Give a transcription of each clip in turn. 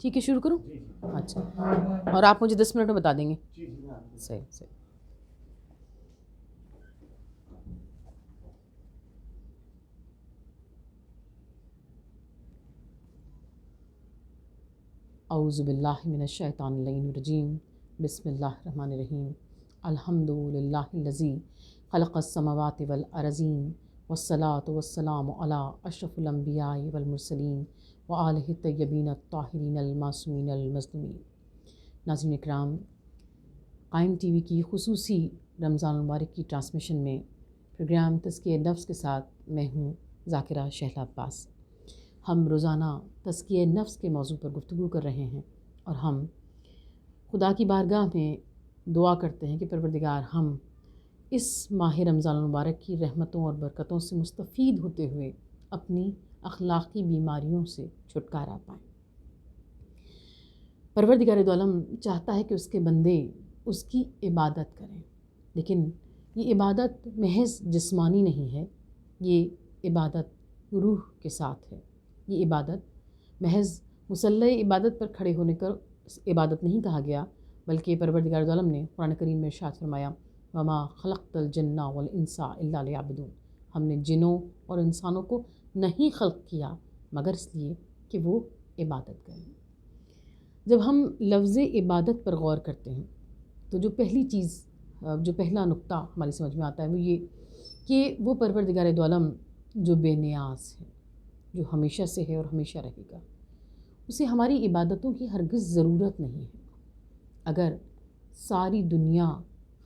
ٹھیک ہے، شروع کروں؟ اچھا، اور آپ مجھے 10 منٹ میں بتا دیں گے؟ صحیح صحیح۔ اعوذ باللہ من الشیطان اللعین الرجیم، بسم اللہ الرحمن الرحیم۔ الحمد للہ الذی خلق السماوات والارضین والصلاۃ والسلام علی اشرف الانبیاء والمرسلین وآلہ الطیبین الطاہرین المعصومین المظلومین۔ ناظرین اکرام، قائم ٹی وی کی خصوصی رمضان المبارک کی ٹرانسمیشن میں پروگرام تزکیہ نفس کے ساتھ میں ہوں ذاکرہ شہلا عباس۔ ہم روزانہ تزکیہ نفس کے موضوع پر گفتگو کر رہے ہیں، اور ہم خدا کی بارگاہ میں دعا کرتے ہیں کہ پروردگار ہم اس ماہ رمضان المبارک کی رحمتوں اور برکتوں سے مستفید ہوتے ہوئے اپنی اخلاقی بیماریوں سے چھٹکارا پائیں۔ پروردگار دو عالم چاہتا ہے کہ اس کے بندے اس کی عبادت کریں، لیکن یہ عبادت محض جسمانی نہیں ہے، یہ عبادت روح کے ساتھ ہے۔ یہ عبادت محض مسلح عبادت پر کھڑے ہونے کا عبادت نہیں کہا گیا، بلکہ پروردگار دو عالم نے قرآن کریم میں ارشاد فرمایا، وما خلقت الجن والانس الا لیعبدون۔ ہم نے جنوں اور انسانوں کو نہیں خلق کیا مگر اس لیے کہ وہ عبادت کریں۔ جب ہم لفظ عبادت پر غور کرتے ہیں تو جو پہلی چیز، جو پہلا نقطہ ہماری سمجھ میں آتا ہے وہ یہ کہ وہ پروردگار دو عالم جو بے نیاز ہے، جو ہمیشہ سے ہے اور ہمیشہ رہے گا، اسے ہماری عبادتوں کی ہرگز ضرورت نہیں ہے۔ اگر ساری دنیا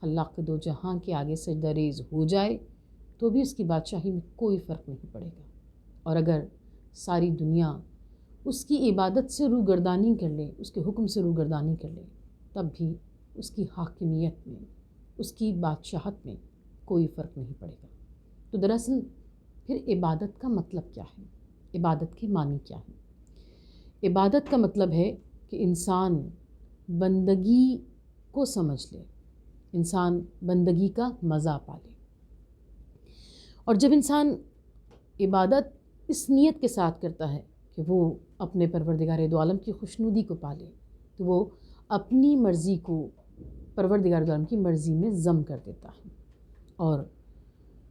خلاق دو جہاں کے آگے سجدہ ریز ہو جائے تو بھی اس کی بادشاہی میں کوئی فرق نہیں پڑے گا، اور اگر ساری دنیا اس کی عبادت سے روگردانی کر لے، اس کے حکم سے روگردانی کر لے، تب بھی اس کی حاکمیت میں، اس کی بادشاہت میں کوئی فرق نہیں پڑے گا۔ تو دراصل پھر عبادت کا مطلب کیا ہے؟ عبادت کے معنی کیا ہے؟ عبادت کا مطلب ہے کہ انسان بندگی کو سمجھ لے، انسان بندگی کا مزہ پا لے، اور جب انسان عبادت اس نیت کے ساتھ کرتا ہے کہ وہ اپنے پروردگار دو عالم کی خوشنودی کو پالے، تو وہ اپنی مرضی کو پروردگار دو عالم کی مرضی میں ضم کر دیتا ہے۔ اور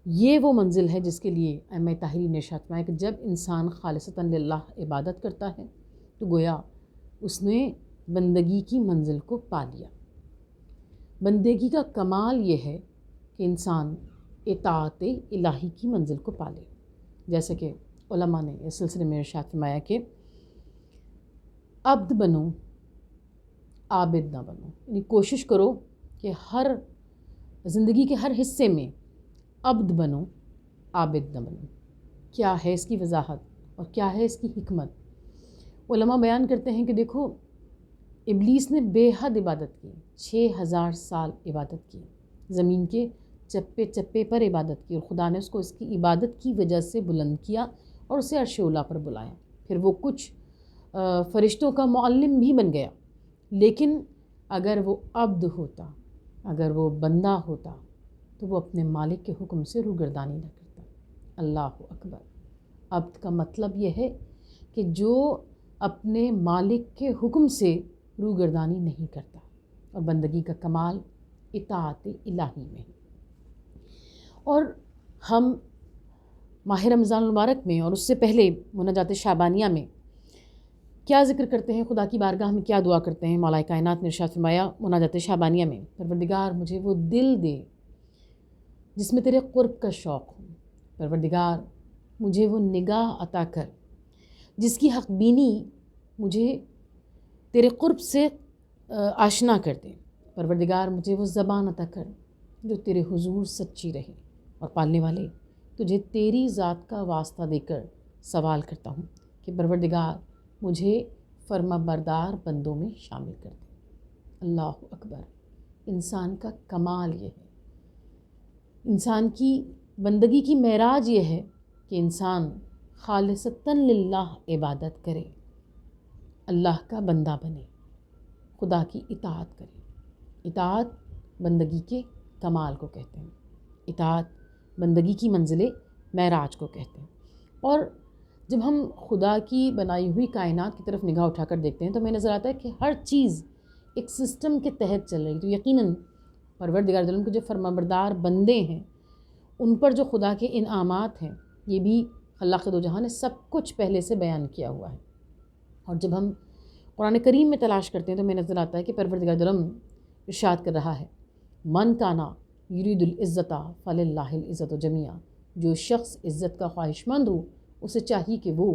یہ وہ منزل ہے جس کے لیے ائمہ طاہرین نے ارشاد فرمایا کہ جب انسان خالصتاً للہ عبادت کرتا ہے تو گویا اس نے بندگی کی منزل کو پا لیا۔ بندگی کا کمال یہ ہے کہ انسان اطاعت الہی کی منزل کو پالے، جیسے کہ علماء نے اس سلسلے میں ارشاد فرمایا کہ عبد بنو، عابد نہ بنو، یعنی کوشش کرو کہ ہر زندگی کے ہر حصے میں عبد بنو، عابد نہ بنو۔ کیا ہے اس کی وضاحت اور کیا ہے اس کی حکمت؟ علماء بیان کرتے ہیں کہ دیکھو، ابلیس نے بے حد عبادت کی، 6000 سال عبادت کی، زمین کے چپے چپے پر عبادت کی، اور خدا نے اس کو اس کی عبادت کی وجہ سے بلند کیا اور اسے عرش اولیٰ پر بلایا۔ پھر وہ کچھ فرشتوں کا معلم بھی بن گیا، لیکن اگر وہ عبد ہوتا، اگر وہ بندہ ہوتا تو وہ اپنے مالک کے حکم سے روگردانی نہ کرتا۔ اللہ اکبر! عبد کا مطلب یہ ہے کہ جو اپنے مالک کے حکم سے روگردانی نہیں کرتا، اور بندگی کا کمال اطاعت الہی میں ہے۔ اور ہم ماہ رمضان المبارک میں اور اس سے پہلے مناجات شعبانیہ میں کیا ذکر کرتے ہیں، خدا کی بارگاہ میں کیا دعا کرتے ہیں؟ مولا کائنات نے ارشاد فرمایا مناجات شعبانیہ میں، پروردگار مجھے وہ دل دے جس میں تیرے قرب کا شوق ہو، پروردگار مجھے وہ نگاہ عطا کر جس کی حق بینی مجھے تیرے قرب سے آشنا کر دے، پروردگار مجھے وہ زبان عطا کر جو تیرے حضور سچی رہے، اور پالنے والے تجھے تیری ذات کا واسطہ دے کر سوال کرتا ہوں کہ پروردگار مجھے فرما بردار بندوں میں شامل کر دے۔ اللہ اکبر! انسان کا کمال یہ ہے، انسان کی بندگی کی معراج یہ ہے کہ انسان خالصتاً للہ عبادت کرے، اللہ کا بندہ بنے، خدا کی اطاعت کرے۔ اطاعت بندگی کے کمال کو کہتے ہیں، اطاعت بندگی کی منزل معراج کو کہتے ہیں۔ اور جب ہم خدا کی بنائی ہوئی کائنات کی طرف نگاہ اٹھا کر دیکھتے ہیں تو ہمیں نظر آتا ہے کہ ہر چیز ایک سسٹم کے تحت چل رہی. تو یقیناً پروردگار عالم کے جو فرمانبردار بندے ہیں ان پر جو خدا کے انعامات ہیں یہ بھی خلاق دو جہاں نے سب کچھ پہلے سے بیان کیا ہوا ہے. اور جب ہم قرآن کریم میں تلاش کرتے ہیں تو ہمیں نظر آتا ہے کہ پروردگار عالم ارشاد کر رہا ہے من کانا یرید العزت فللہ العزت جمیعا. جو شخص عزت کا خواہش مند ہو اسے چاہیے کہ وہ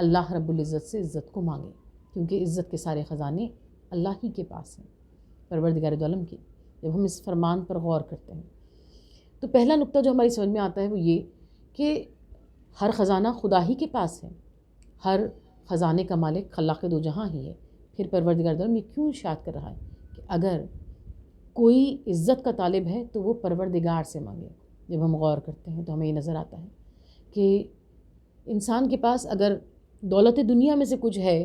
اللہ رب العزت سے عزت کو مانگے کیونکہ عزت کے سارے خزانے اللہ ہی کے پاس ہیں، پروردگار عالم کے. جب ہم اس فرمان پر غور کرتے ہیں تو پہلا نقطہ جو ہماری سمجھ میں آتا ہے وہ یہ کہ ہر خزانہ خدا ہی کے پاس ہے، ہر خزانے کا مالک خلاق دو جہاں ہی ہے. پھر پروردگار عالم یہ کیوں ارشاد کر رہا ہے کہ اگر کوئی عزت کا طالب ہے تو وہ پروردگار سے مانگے. جب ہم غور کرتے ہیں تو ہمیں یہ نظر آتا ہے کہ انسان کے پاس اگر دولت دنیا میں سے کچھ ہے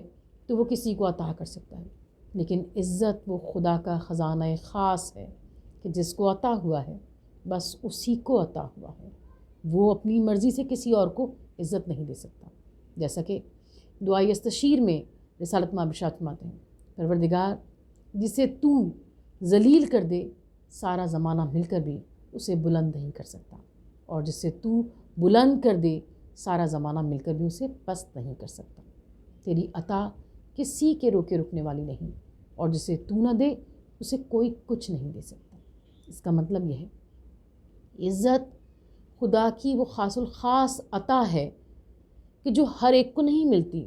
تو وہ کسی کو عطا کر سکتا ہے، لیکن عزت وہ خدا کا خزانہ خاص ہے کہ جس کو عطا ہوا ہے بس اسی کو عطا ہوا ہے. وہ اپنی مرضی سے کسی اور کو عزت نہیں دے سکتا. جیسا کہ دعائے استشیر میں رسالت مآب ارشاد فرماتے ہیں پروردگار جسے تو ذلیل کر دے سارا زمانہ مل کر بھی اسے بلند نہیں کر سکتا، اور جسے تو بلند کر دے سارا زمانہ مل کر بھی اسے پست نہیں کر سکتا. تیری عطا کسی کے روکے رکنے والی نہیں، اور جسے تو نہ دے اسے کوئی کچھ نہیں دے سکتا. اس کا مطلب یہ ہے عزت خدا کی وہ خاص الخاص عطا ہے کہ جو ہر ایک کو نہیں ملتی.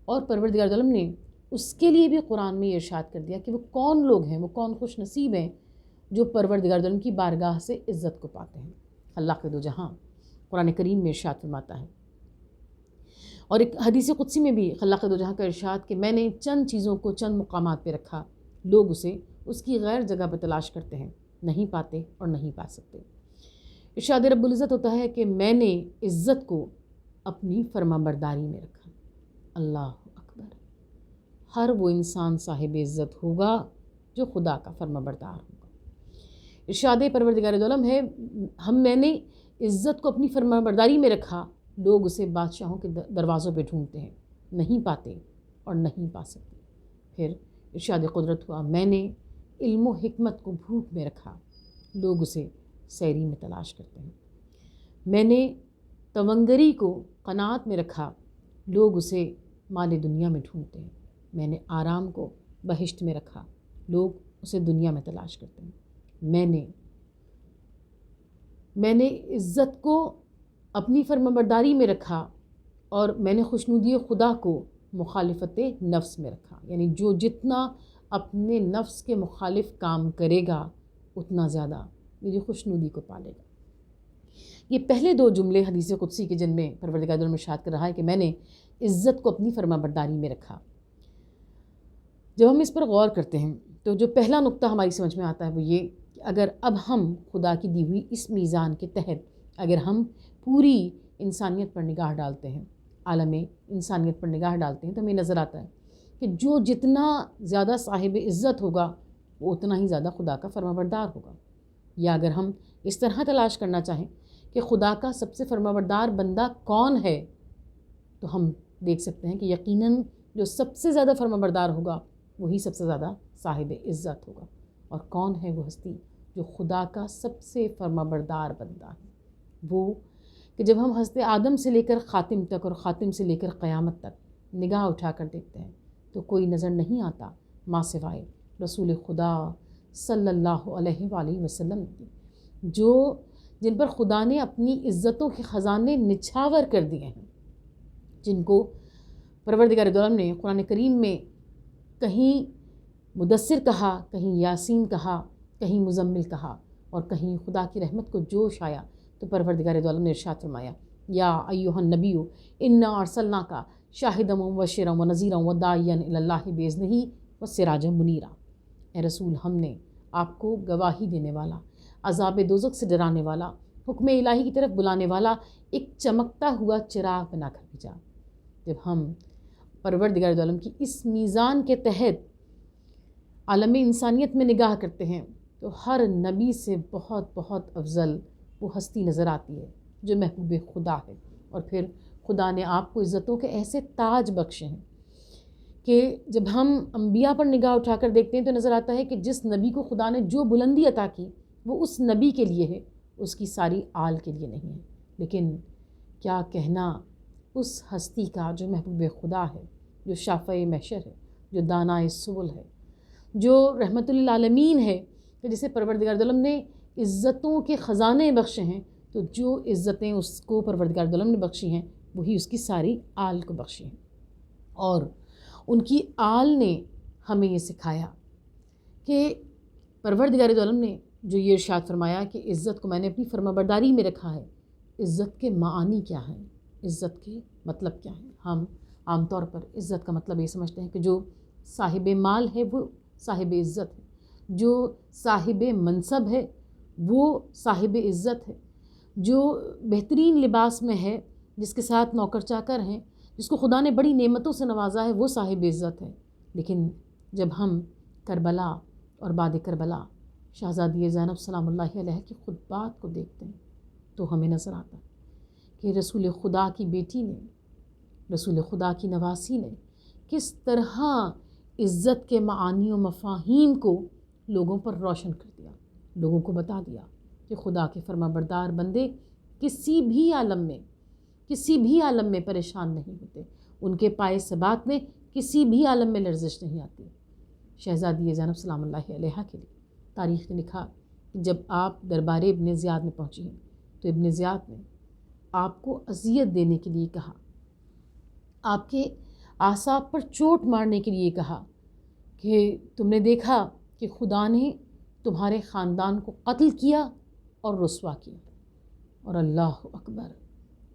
اور پروردگار عالم نے اس کے لیے بھی قرآن میں یہ ارشاد کر دیا کہ وہ کون لوگ ہیں، وہ کون خوش نصیب ہیں جو پروردگار عالم کی بارگاہ سے عزت کو پاتے ہیں. خلاق دو جہاں قرآن کریم میں ارشاد فرماتا ہے، اور ایک حدیث قدسی میں بھی خلاق دو جہاں کا ارشاد کہ میں نے چند چیزوں کو چند مقامات پہ رکھا، لوگ اسے اس کی غیر جگہ پہ تلاش کرتے ہیں، نہیں پاتے اور نہیں پا سکتے. ارشاد رب العزت ہوتا ہے کہ میں نے عزت کو اپنی فرمانبرداری میں رکھا. اللہ اکبر. ہر وہ انسان صاحب عزت ہوگا جو خدا کا فرمانبردار ہوگا. ارشاد پروردگار عالم ہے میں نے عزت کو اپنی فرمانبرداری میں رکھا، لوگ اسے بادشاہوں کے دروازوں پہ ڈھونڈتے ہیں، نہیں پاتے اور نہیں پا سکتے. پھر ارشاد قدرت ہوا میں نے علم و حکمت کو بھوک میں رکھا، لوگ اسے سیری میں تلاش کرتے ہیں. میں نے تونگری کو قناعت میں رکھا، لوگ اسے مال دنیا میں ڈھونڈتے ہیں. میں نے آرام کو بہشت میں رکھا، لوگ اسے دنیا میں تلاش کرتے ہیں. میں نے عزت کو اپنی فرمانبرداری میں رکھا، اور میں نے خوشنودی خدا کو مخالفت نفس میں رکھا. یعنی جو جتنا اپنے نفس کے مخالف کام کرے گا اتنا زیادہ میری خوشنودی کو پالے گا. یہ پہلے دو جملے حدیث قدسی کے جن میں پروردگار عالم ارشاد کر رہا ہے کہ میں نے عزت کو اپنی فرمانبرداری میں رکھا. جب ہم اس پر غور کرتے ہیں تو جو پہلا نقطہ ہماری سمجھ میں آتا ہے وہ یہ کہ اگر اب ہم خدا کی دی ہوئی اس میزان کے تحت اگر ہم پوری انسانیت پر نگاہ ڈالتے ہیں، عالم انسانیت پر نگاہ ڈالتے ہیں، تو ہمیں نظر آتا ہے کہ جو جتنا زیادہ صاحب عزت ہوگا وہ اتنا ہی زیادہ خدا کا فرمانبردار ہوگا. یا اگر ہم اس طرح تلاش کرنا چاہیں کہ خدا کا سب سے فرمانبردار بندہ کون ہے تو ہم دیکھ سکتے ہیں کہ یقیناً جو سب سے زیادہ فرمانبردار ہوگا وہی سب سے زیادہ صاحب عزت ہوگا. اور کون ہے وہ ہستی جو خدا کا سب سے فرمانبردار بندہ ہے؟ وہ کہ جب ہم حضرت آدم سے لے کر خاتم تک اور خاتم سے لے کر قیامت تک نگاہ اٹھا کر دیکھتے ہیں تو کوئی نظر نہیں آتا ماں سوائے رسول خدا صلی اللہ علیہ وآلہ وسلم کی، جن پر خدا نے اپنی عزتوں کے خزانے نچھاور کر دیے ہیں، جن کو پروردگار عالم نے قرآن کریم میں کہیں مدثر کہا، کہیں یاسین کہا، کہیں مزمل کہا، اور کہیں خدا کی رحمت کو جوش آیا تو پروردگار عالم نے ارشاد فرمایا یا ایھا النبی انا ارسلناک شاہدا ومبشرا ونذیرا وداعیا الی اللہ باذنہ وسراجا منیرا. اے رسول ہم نے آپ کو گواہی دینے والا، عذاب دوزخ سے ڈرانے والا، حکم الہی کی طرف بلانے والا ایک چمکتا ہوا چراغ بنا کر بھیجا. جب ہم پروردگار عالم کی اس میزان کے تحت عالم انسانیت میں نگاہ کرتے ہیں تو ہر نبی سے بہت بہت افضل وہ ہستی نظر آتی ہے جو محبوب خدا ہے. اور پھر خدا نے آپ کو عزتوں کے ایسے تاج بخشے ہیں کہ جب ہم انبیاء پر نگاہ اٹھا کر دیکھتے ہیں تو نظر آتا ہے کہ جس نبی کو خدا نے جو بلندی عطا کی وہ اس نبی کے لیے ہے، اس کی ساری آل کے لیے نہیں ہے۔ لیکن کیا کہنا اس ہستی کا جو محبوب خدا ہے، جو شافع محشر ہے، جو دانائے سبل ہے، جو رحمت للعالمین ہے، کہ جسے پروردگار عالم نے عزتوں کے خزانے بخشے ہیں، تو جو عزتیں اس کو پروردگار عالم نے بخشی ہیں وہی اس کی ساری آل کو بخشی ہیں۔ اور ان کی آل نے ہمیں یہ سکھایا کہ پروردگار عالم نے جو یہ ارشاد فرمایا کہ عزت کو میں نے اپنی فرمانبرداری میں رکھا ہے۔ عزت کے معانی کیا ہیں، عزت کے مطلب کیا ہیں؟ ہم عام طور پر عزت کا مطلب یہ سمجھتے ہیں کہ جو صاحب مال ہے وہ صاحب عزت ہے، جو صاحب منصب ہے وہ صاحب عزت ہے، جو بہترین لباس میں ہے، جس کے ساتھ نوکر چاکر ہیں، جس کو خدا نے بڑی نعمتوں سے نوازا ہے، وہ صاحب عزت ہے۔ لیکن جب ہم کربلا اور بعد کربلا شہزادی زینب سلام اللہ علیہ کی خطبات کو دیکھتے ہیں تو ہمیں نظر آتا ہے کہ رسول خدا کی بیٹی نے، رسول خدا کی نواسی نے کس طرح عزت کے معانی و مفاہیم کو لوگوں پر روشن کر دیا، لوگوں کو بتا دیا کہ خدا کے فرما بردار بندے کسی بھی عالم میں پریشان نہیں ہوتے، ان کے پائے ثبات میں کسی بھی عالم میں لرزش نہیں آتی۔ شہزادی زینب سلام اللہ علیہ کے لیے تاریخ نے لکھا کہ جب آپ دربار ابن زیاد میں پہنچی ہیں تو ابن زیاد نے آپ کو اذیت دینے کے لیے کہا، آپ کے اعصاب پر چوٹ مارنے کے لیے کہا کہ تم نے دیکھا کہ خدا نے تمہارے خاندان کو قتل کیا اور رسوا کیا۔ اور اللہ اکبر،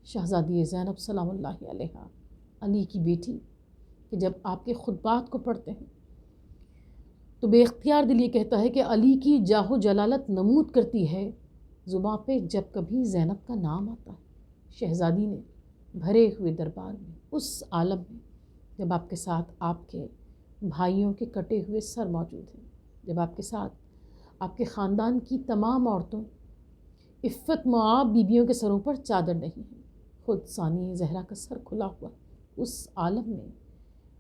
شہزادی زینب سلام اللہ علیہ، علی کی بیٹی، کہ جب آپ کے خطبات کو پڑھتے ہیں تو بے اختیار دل یہ کہتا ہے کہ علی کی جاہ و جلالت نمود کرتی ہے زباں پہ جب کبھی زینب کا نام آتا ہے۔ شہزادی نے بھرے ہوئے دربار میں، اس عالم میں جب آپ کے ساتھ آپ کے بھائیوں کے کٹے ہوئے سر موجود ہیں، جب آپ کے ساتھ آپ کے خاندان کی تمام عورتوں، عفت معاب بیویوں کے سروں پر چادر نہیں ہے، خود ثانی زہرا کا سر کھلا ہوا، اس عالم میں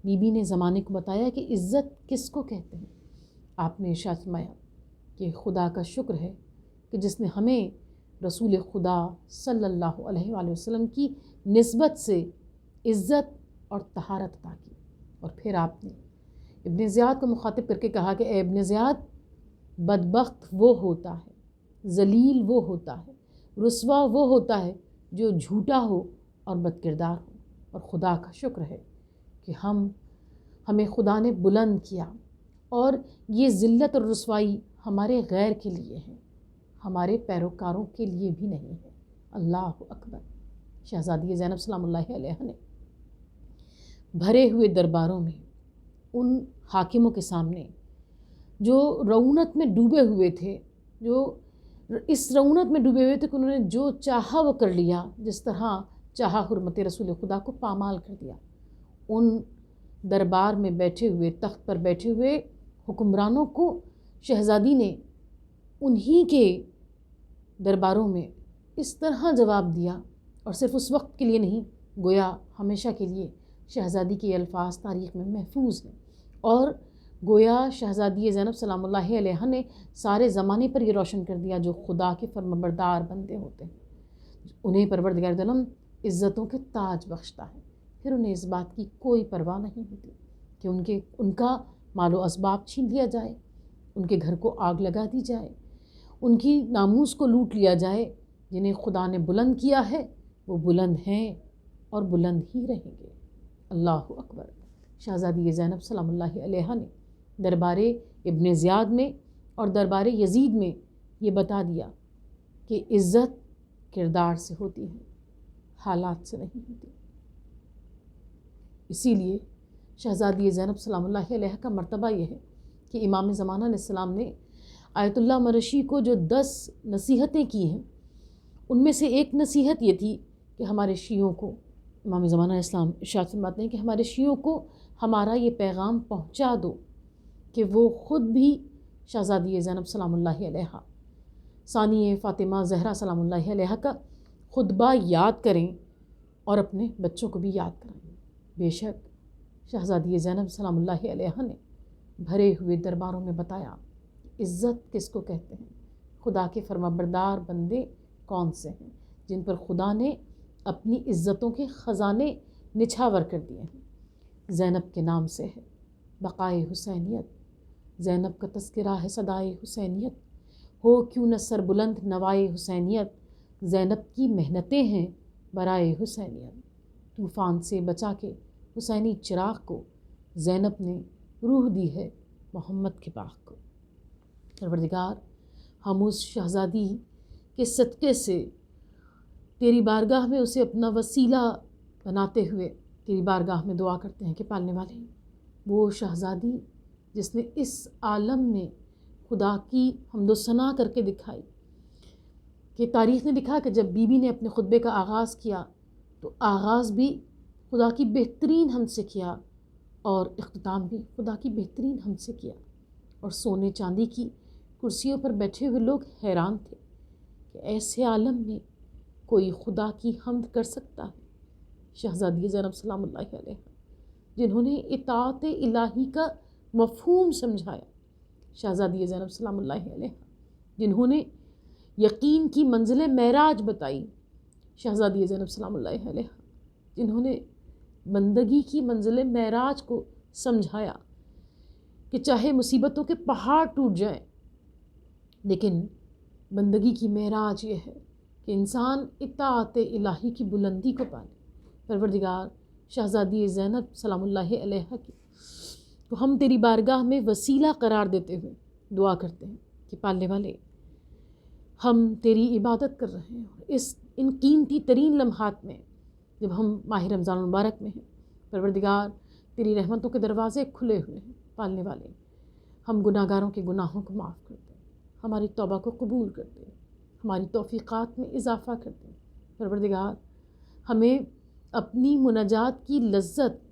بی بی نے زمانے کو بتایا کہ عزت کس کو کہتے ہیں۔ آپ نے ارشاد فرمایا کہ خدا کا شکر ہے کہ جس نے ہمیں رسول خدا صلی اللہ علیہ وآلہ وسلم کی نسبت سے عزت اور طہارت عطا کی۔ اور پھر آپ نے ابن زیاد کو مخاطب کر کے کہا کہ اے ابن زیاد، بدبخت وہ ہوتا ہے، ذلیل وہ ہوتا ہے، رسوا وہ ہوتا ہے جو جھوٹا ہو اور بد کردار ہو، اور خدا کا شکر ہے کہ ہمیں خدا نے بلند کیا، اور یہ ذلت اور رسوائی ہمارے غیر کے لیے ہے، ہمارے پیروکاروں کے لیے بھی نہیں ہے۔ اللہ اکبر۔ شہزادی زینب سلام اللہ علیہ نے بھرے ہوئے درباروں میں ان حاکموں کے سامنے جو رعونت میں ڈوبے ہوئے تھے، جو اس رعونت میں ڈوبے ہوئے تھے کہ انہوں نے جو چاہا وہ کر لیا، جس طرح چاہا حرمت رسول خدا کو پامال کر دیا، ان دربار میں بیٹھے ہوئے، تخت پر بیٹھے ہوئے حکمرانوں کو شہزادی نے انہی کے درباروں میں اس طرح جواب دیا، اور صرف اس وقت کے لیے نہیں، گویا ہمیشہ کے لیے شہزادی کے الفاظ تاریخ میں محفوظ ہیں، اور گویا شہزادی زینب سلام اللہ علیہ نے سارے زمانے پر یہ روشن کر دیا جو خدا کے فرمانبردار بندے ہوتے ہیں، انہیں پروردگار عالم عزتوں کے تاج بخشتا ہے، پھر انہیں اس بات کی کوئی پرواہ نہیں ہوتی کہ ان کا مال و اسباب چھین لیا جائے، ان کے گھر کو آگ لگا دی جائے، ان کی ناموس کو لوٹ لیا جائے۔ جنہیں خدا نے بلند کیا ہے وہ بلند ہیں اور بلند ہی رہیں گے۔ اللہ اکبر۔ شہزادی زینب سلام اللہ علیہ نے دربار ابن زیاد میں اور دربار یزید میں یہ بتا دیا کہ عزت کردار سے ہوتی ہے، حالات سے نہیں ہوتی۔ اسی لیے شہزادی زینب سلام اللہ علیہ کا مرتبہ یہ ہے کہ امام زمانہ علیہ السلام نے آیت اللہ مرشی کو جو 10 نصیحتیں کی ہیں، ان میں سے ایک نصیحت یہ تھی کہ ہمارے شیعوں کو، امام زمانہ علیہ السلام ارشاد فرماتے ہیں کہ ہمارے شیعوں کو ہمارا یہ پیغام پہنچا دو کہ وہ خود بھی شہزادی زینب سلام اللہ علیہ، ثانی فاطمہ زہرا سلام اللہ علیہ کا خطبہ یاد کریں اور اپنے بچوں کو بھی یاد کرائیں۔ بے شک شہزادی زینب سلام اللہ علیہا نے بھرے ہوئے درباروں میں بتایا عزت کس کو کہتے ہیں، خدا کے فرمانبردار بندے کون سے ہیں جن پر خدا نے اپنی عزتوں کے خزانے نچھاور کر دیے ہیں۔ زینب کے نام سے ہے بقائے حسینیت، زینب کا تذکرہ ہے صدائے حسینیت، ہو کیوں نہ سر بلند نوائے حسینیت، زینب کی محنتیں ہیں برائے حسینیت، طوفان سے بچا کے حسینی چراغ کو زینب نے روح دی ہے محمد کے باغ کو۔ پروردگار ہم اس شہزادی کے صدقے سے تیری بارگاہ میں اسے اپنا وسیلہ بناتے ہوئے تیری بارگاہ میں دعا کرتے ہیں کہ پالنے والے وہ شہزادی جس نے اس عالم میں خدا کی حمد و ثنا کر کے دکھائی کہ تاریخ نے لکھا کہ جب بی بی نے اپنے خطبے کا آغاز کیا تو آغاز بھی خدا کی بہترین حمد سے کیا اور اختتام بھی خدا کی بہترین حمد سے کیا، اور سونے چاندی کی کرسیوں پر بیٹھے ہوئے لوگ حیران تھے کہ ایسے عالم میں کوئی خدا کی حمد کر سکتا ہے۔ شہزادی زینب سلام اللہ علیہ جنہوں نے اطاعت الہی کا مفہوم سمجھایا، شہزادی زینب سلام اللہ علیہ جنہوں نے یقین کی منزل معراج بتائی، شہزادی زینب سلام اللہ علیہ جنہوں نے بندگی کی منزل معراج کو سمجھایا کہ چاہے مصیبتوں کے پہاڑ ٹوٹ جائیں لیکن بندگی کی معراج یہ ہے کہ انسان اطاعت الہی کی بلندی کو پالے۔ پروردگار شہزادی زینب سلام اللہ علیہ کی تو ہم تیری بارگاہ میں وسیلہ قرار دیتے ہوئے دعا کرتے ہیں کہ پالنے والے ہم تیری عبادت کر رہے ہیں اور ان قیمتی ترین لمحات میں جب ہم ماہ رمضان المبارک میں ہیں، پروردگار تیری رحمتوں کے دروازے کھلے ہوئے ہیں، پالنے والے ہم گناہ گاروں کے گناہوں کو معاف کرتے ہیں، ہماری توبہ کو قبول کرتے ہیں، ہماری توفیقات میں اضافہ کرتے ہیں۔ پروردگار ہمیں اپنی مناجات کی لذت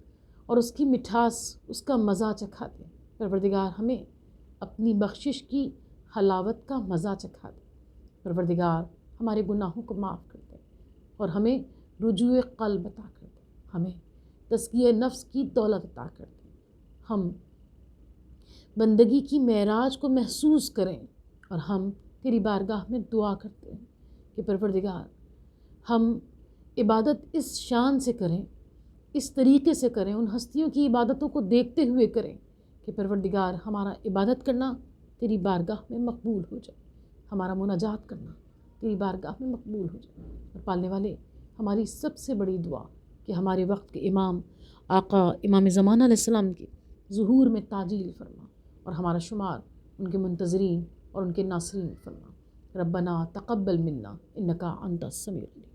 اور اس کی مٹھاس، اس کا مزہ چکھا دے۔ پروردگار ہمیں اپنی بخشش کی حلاوت کا مزہ چکھا دے۔ پروردگار ہمارے گناہوں کو معاف کر دے اور ہمیں رجوع قلب عطا کر دے، ہمیں تزکیہ نفس کی دولت عطا کر دے، ہم بندگی کی معراج کو محسوس کریں اور ہم تیری بارگاہ میں دعا کرتے ہیں کہ پروردگار ہم عبادت اس شان سے کریں، اس طریقے سے کریں، ان ہستیوں کی عبادتوں کو دیکھتے ہوئے کریں کہ پروردگار ہمارا عبادت کرنا تیری بارگاہ میں مقبول ہو جائے، ہمارا مناجات کرنا تیری بارگاہ میں مقبول ہو جائے۔ اور پالنے والے ہماری سب سے بڑی دعا کہ ہمارے وقت کے امام آقا امام زمانہ علیہ السلام کے ظہور میں تعجیل فرما اور ہمارا شمار ان کے منتظرین اور ان کے ناصرین فرما۔ ربنا تقبل منا انکا انت السمیع العلیم۔